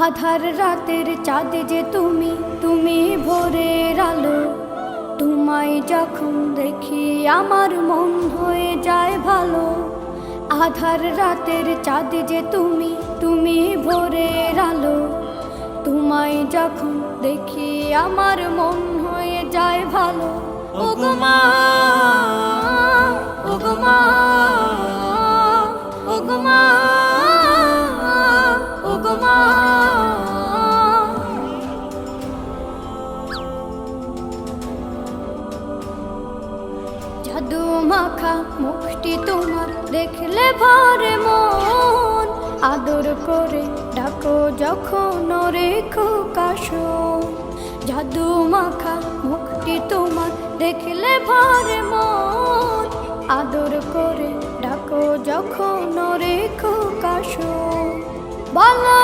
আধার রাতের চাঁদ যে তুমি, তুমি ভোরের আলো। তোমায় যখন দেখি আমার মন হয়ে যায় ভালো। আধার রাতের চাঁদ যে তুমি, তুমি ভোরের আলো। তোমায় যখন দেখি আমার মন হয়ে যায় ভালো। ওগো মা, ওগো মা, ওগো মা, ওগো মা। জাদু মাখা মুখটি তোমার দেখলে ভরে মন। আদর করে ডাকো যখন রেখো কাশন। জাদু মাখা মুখটি তোমার দেখলে ভরে মন। আদর করে ডাকো যখন রেখো কাশন। বলো